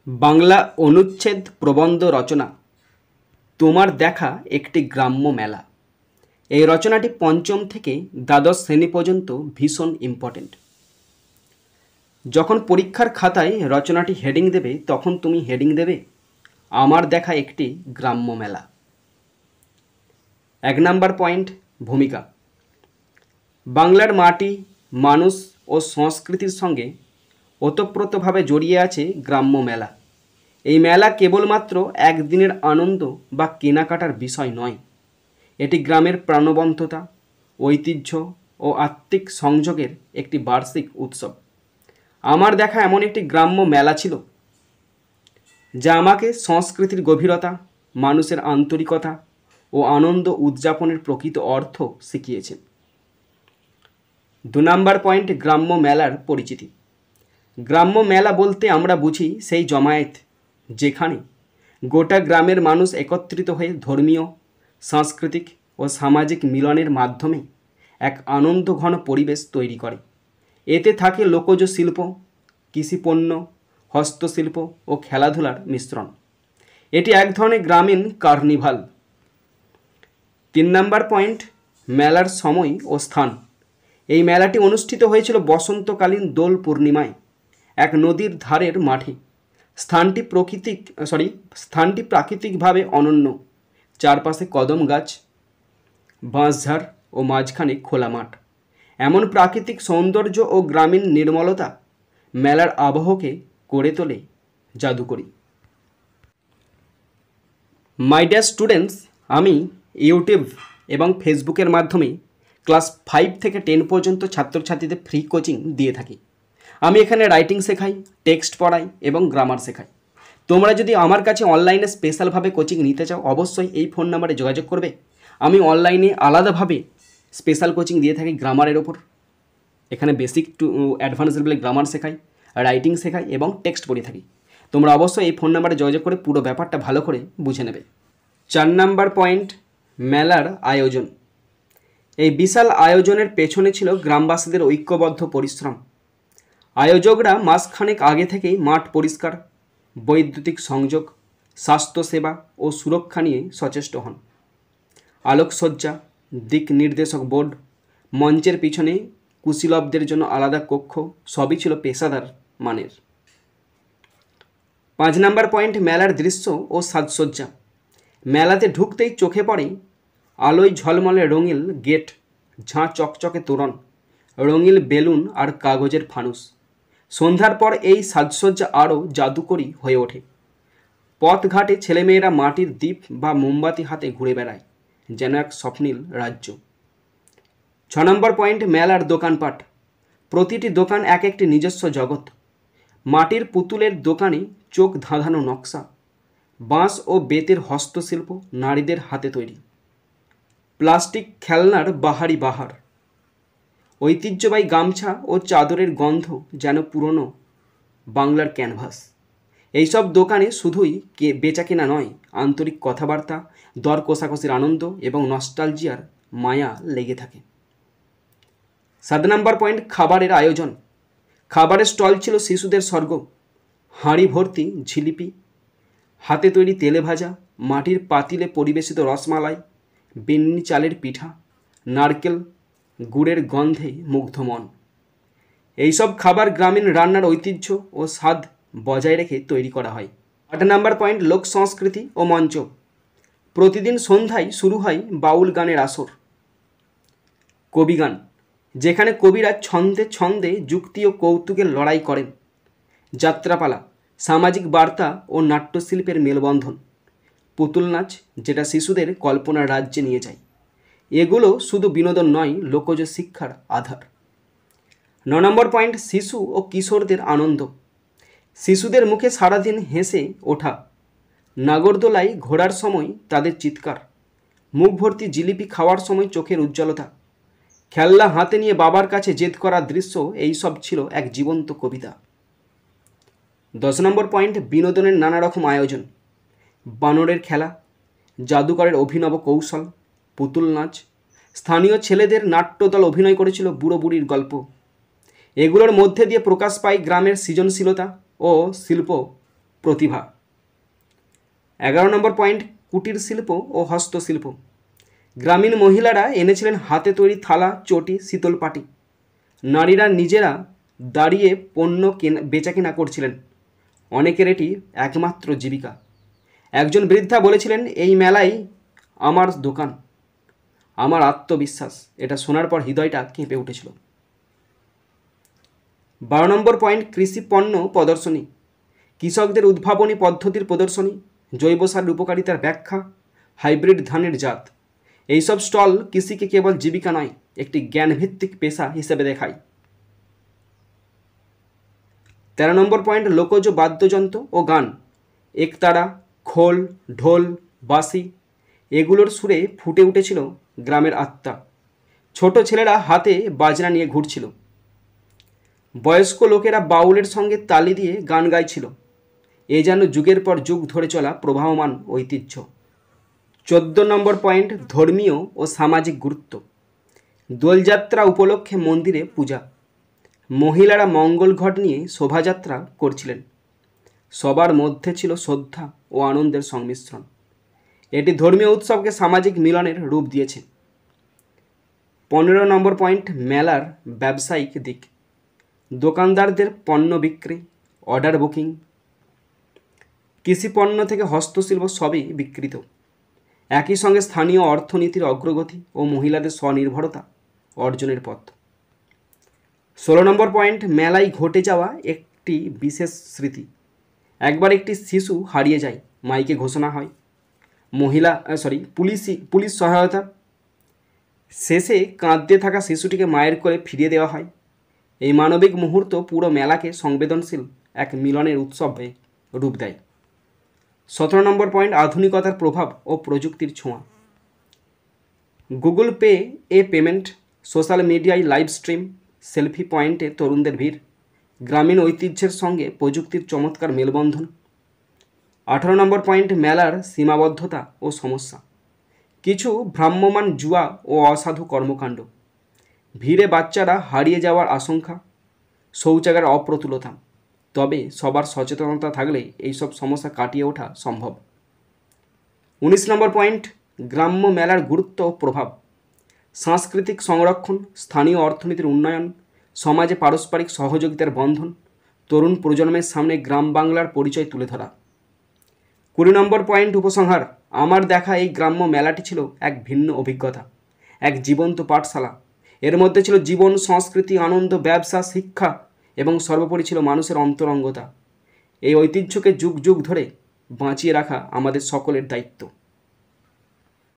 বাংলা অনুচ্ছেদ প্রবন্ধ রচনা তোমার দেখা একটি গ্রাম্য মেলা। এই রচনাটি পঞ্চম থেকে দ্বাদশ শ্রেণী পর্যন্ত ভীষণ ইম্পর্টেন্ট। যখন পরীক্ষার খাতায় রচনাটি হেডিং দেবে তখন তুমি হেডিং দেবে আমার দেখা একটি গ্রাম্য মেলা। 1 নম্বর পয়েন্ট, ভূমিকা। বাংলার মাটি, মানুষ ও সংস্কৃতির সঙ্গে ওতপ্রোতভাবে জড়িয়ে আছে গ্রাম্য মেলা। এই মেলা কেবলমাত্র একদিনের আনন্দ বা কেনাকাটার বিষয় নয়, এটি গ্রামের প্রাণবন্ততা, ঐতিহ্য ও আত্মিক সংযোগের একটি বার্ষিক উৎসব। আমার দেখা এমন একটি গ্রাম্য মেলা ছিল যা আমাকে সংস্কৃতির গভীরতা, মানুষের আন্তরিকতা ও আনন্দ উদযাপনের প্রকৃত অর্থ শিখিয়েছে। 2 নম্বর পয়েন্ট, গ্রাম্য মেলার পরিচিতি। গ্রাম্য মেলা বলতে আমরা বুঝি সেই জমায়েত যেখানে গোটা গ্রামের মানুষ একত্রিত হয়ে ধর্মীয়, সাংস্কৃতিক ও সামাজিক মিলনের মাধ্যমে এক আনন্দঘন পরিবেশ তৈরি করে। এতে থাকে লোকজ শিল্প, কৃষিপণ্য, হস্তশিল্প ও খেলাধুলার মিশ্রণ। এটি এক ধরনের গ্রামীণ কার্নিভাল। 3 নম্বর পয়েন্ট, মেলার সময় ও স্থান। এই মেলাটি অনুষ্ঠিত হয়েছিল বসন্তকালীন দোল পূর্ণিমায় এক নদীর ধারের মাঠে। স্থানটি প্রাকৃতিকভাবে অনন্য। চারপাশে কদম গাছ, বাঁশঝাড় ও মাঝখানে খোলা মাঠ। এমন প্রাকৃতিক সৌন্দর্য ও গ্রামীণ নির্মলতা মেলার আবহকে করে তোলে জাদুকরী। মাই ডিয়ার স্টুডেন্টস, আমি ইউটিউব এবং ফেসবুকের মাধ্যমে ক্লাস 5 থেকে 10 পর্যন্ত ছাত্রছাত্রীদের ফ্রি কোচিং দিয়ে থাকি। আমি এখানে রাইটিং শেখাই, টেক্সট পড়াই এবং গ্রামার শেখাই। তোমরা যদি আমার কাছে অনলাইনে স্পেশালভাবে কোচিং নিতে চাও অবশ্যই এই ফোন নাম্বারে যোগাযোগ করবে। আমি অনলাইনে আলাদাভাবে স্পেশাল কোচিং দিয়ে থাকি গ্রামারের ওপর। এখানে বেসিক টু অ্যাডভান্স লেভেলে গ্রামার শেখাই, রাইটিং শেখাই এবং টেক্সট পড়িয়ে থাকি। তোমরা অবশ্যই এই ফোন নাম্বারে যোগাযোগ করে পুরো ব্যাপারটা ভালো করে বুঝে নেবে। 4 নম্বর পয়েন্ট, মেলার আয়োজন। এই বিশাল আয়োজনের পেছনে ছিল গ্রামবাসীদের ঐক্যবদ্ধ পরিশ্রম। আয়োজকরা মাসখানেক আগে থেকেই মাঠ পরিষ্কার, বৈদ্যুতিক সংযোগ, স্বাস্থ্যসেবা ও সুরক্ষা নিয়ে সচেষ্ট হন। আলোকসজ্জা, দিক নির্দেশক বোর্ড, মঞ্চের পিছনে কুশীলবদের জন্য আলাদা কক্ষ সবই ছিল পেশাদার মানের। 5 নম্বর পয়েন্ট, মেলার দৃশ্য ও সাজসজ্জা। মেলাতে ঢুকতেই চোখে পড়ে আলোয় ঝলমলে রঙিন গেট, ঝাঁ চকচকে তোরণ, রঙিন বেলুন আর কাগজের ফানুস। সন্ধ্যার পর এই সাজসজ্জা আরও জাদুকরী হয়ে ওঠে। পথঘাটে ছেলেমেয়েরা মাটির দ্বীপ বা মোমবাতি হাতে ঘুরে বেড়ায়, যেন এক স্বপ্নীল রাজ্য। 6 নম্বর পয়েন্ট, মেলার দোকানপাট। প্রতিটি দোকান এক একটি নিজস্ব জগৎ। মাটির পুতুলের দোকানে চোখ ধাঁধানো নকশা, বাঁশ ও বেতের হস্তশিল্প নারীদের হাতে তৈরি, প্লাস্টিক খেলনার বাহারি বাহার, ঐতিহ্যবাহী গামছা ও চাদরের গন্ধ যেন পুরনো বাংলার ক্যানভাস। এইসব দোকানে শুধুই বেচাকেনা নয়, আন্তরিক কথাবার্তা, দর কষাকষির আনন্দ এবং নস্টালজিয়ার মায়া লেগে থাকে। 7 নম্বর পয়েন্ট, খাবারের আয়োজন। খাবারের স্টল ছিল শিশুদের স্বর্গ। হাঁড়ি ভর্তি ঝিলিপি, হাতে তৈরি তেলে ভাজা, মাটির পাতিলে পরিবেশিত রসমালাই, বিন্নি চালের পিঠা, নারকেল গুড়ের গন্ধে মুগ্ধ মন। এইসব খাবার গ্রামীণ রান্নার ঐতিহ্য ও স্বাদ বজায় রেখে তৈরি করা হয়। 8 নম্বর পয়েন্ট, লোক সংস্কৃতি ও মঞ্চ। প্রতিদিন সন্ধ্যায় শুরু হয় বাউল গানের আসর, কবিগান, যেখানে কবিরা ছন্দে ছন্দে যুক্তি ও কৌতুকের লড়াই করেন, যাত্রাপালা, সামাজিক বার্তা ও নাট্যশিল্পের মেলবন্ধন, পুতুল নাচ, যেটা শিশুদের কল্পনার রাজ্যে নিয়ে যায়। এগুলো শুধু বিনোদন নয়, লোকজ শিক্ষার আধার। 9 নম্বর পয়েন্ট, শিশু ও কিশোরদের আনন্দ। শিশুদের মুখে সারাদিন হেসে ওঠা, নাগরদোলায় ঘোরার সময় তাদের চিৎকার, মুখ ভর্তি জিলিপি খাওয়ার সময় চোখের উজ্জ্বলতা, খেলনা হাতে নিয়ে বাবার কাছে জেদ করার দৃশ্য, এই সব ছিল এক জীবন্ত কবিতা। 10 নম্বর পয়েন্ট, বিনোদনের নানা রকম আয়োজন। বানরের খেলা, জাদুকরের অভিনব কৌশল, পুতুল নাচ, স্থানীয় ছেলেদের নাট্যদল অভিনয় করেছিল বুড়ো বুড়ির গল্প। এগুলোর মধ্যে দিয়ে প্রকাশ পায় গ্রামের সৃজনশীলতা ও শিল্প প্রতিভা। 11 নম্বর পয়েন্ট, কুটির শিল্প ও হস্তশিল্প। গ্রামীণ মহিলারা এনেছিলেন হাতে তৈরি থালা, চটি, শীতল পাটি। নারীরা নিজেরা দাঁড়িয়ে পণ্য বেচা কেনা করছিলেন। অনেকের এটি একমাত্র জীবিকা। একজন বৃদ্ধা বলেছিলেন, এই মেলাই আমার দোকান, আমার আত্মবিশ্বাস। এটা শোনার পর হৃদয়টা কেঁপে উঠেছিল। 12 নম্বর পয়েন্ট, কৃষি পণ্য প্রদর্শনী। কৃষকদের উদ্ভাবনী পদ্ধতির প্রদর্শনী, জৈব সারের উপকারিতার ব্যাখ্যা, হাইব্রিড ধানের জাত। এইসব স্টল কৃষিকে কেবল জীবিকা নয়, একটি জ্ঞানভিত্তিক পেশা হিসেবে দেখায়। 13 নম্বর পয়েন্ট, লোকজ বাদ্যযন্ত্র ও গান। একতারা, খোল, ঢোল, বাঁশি এগুলোর সুরে ফুটে উঠেছিল গ্রামের আত্মা। ছোট ছেলেরা হাতে বাজনা নিয়ে ঘুরছিল। বয়স্ক লোকেরা বাউলের সঙ্গে তালি দিয়ে গান গাইছিল। এ যেন যুগের পর যুগ ধরে চলা প্রবাহমান ঐতিহ্য। 14 নম্বর পয়েন্ট, ধর্মীয় ও সামাজিক গুরুত্ব। দোলযাত্রা উপলক্ষে মন্দিরে পূজা। মহিলারা মঙ্গল ঘট নিয়ে শোভাযাত্রা করছিলেন। সবার মধ্যে ছিল শ্রদ্ধা ও আনন্দের সংমিশ্রণ। এটি ধর্মীয় উৎসবকে সামাজিক মিলনের রূপ দিয়েছে। 15 নম্বর পয়েন্ট, মেলার ব্যবসায়িক দিক। দোকানদারদের পণ্য বিক্রি, অর্ডার বুকিং, কৃষি পণ্য থেকে হস্তশিল্প সবই বিকৃত। একই সঙ্গে স্থানীয় অর্থনীতির অগ্রগতি ও মহিলাদের স্বনির্ভরতা অর্জনের পথ। 16 নম্বর পয়েন্ট, মেলায় ঘটে যাওয়া একটি বিশেষ স্মৃতি। একবার একটি শিশু হারিয়ে যায়, মাইকে ঘোষণা হয় পুলিশ সহায়তা। শেষে কাঁদতে থাকা শিশুটিকে মায়ের কোলে ফিরিয়ে দেওয়া হয়। এই মানবিক মুহূর্ত পুরো মেলাকে সংবেদনশীল এক মিলনের উৎসবে রূপ দেয়। 17 নম্বর পয়েন্ট, আধুনিকতার প্রভাব ও প্রযুক্তির ছোঁয়া। গুগল পে পেমেন্ট, সোশ্যাল মিডিয়ায় লাইভ স্ট্রিম, সেলফি পয়েন্টে তরুণদের ভিড়, গ্রামীণ ঐতিহ্যের সঙ্গে প্রযুক্তির চমৎকার মেলবন্ধন। 18 নম্বর পয়েন্ট, মেলার সীমাবদ্ধতা ও সমস্যা। কিছু ভ্রাম্যমাণ জুয়া ও অসাধু কর্মকাণ্ড, ভিড়ে বাচ্চারা হারিয়ে যাওয়ার আশঙ্কা, শৌচাগার অপ্রতুলতা। তবে সবার সচেতনতা থাকলে এইসব সমস্যা কাটিয়ে ওঠা সম্ভব। 19 নম্বর পয়েন্ট, গ্রাম্য মেলার গুরুত্ব ও প্রভাব। সাংস্কৃতিক সংরক্ষণ, স্থানীয় অর্থনীতির উন্নয়ন, সমাজে পারস্পরিক সহযোগিতার বন্ধন, তরুণ প্রজন্মের সামনে গ্রাম বাংলার পরিচয় তুলে ধরা। 20 নম্বর পয়েন্ট, উপসংহার। আমার দেখা এই গ্রাম্য মেলাটি ছিল এক ভিন্ন অভিজ্ঞতা, এক জীবন্ত পাঠশালা। এর মধ্যে ছিল জীবন, সংস্কৃতি, আনন্দ, ব্যবসা, শিক্ষা এবং সর্বোপরি ছিল মানুষের অন্তরঙ্গতা। এই ঐতিহ্যকে যুগ যুগ ধরে বাঁচিয়ে রাখা আমাদের সকলের দায়িত্ব।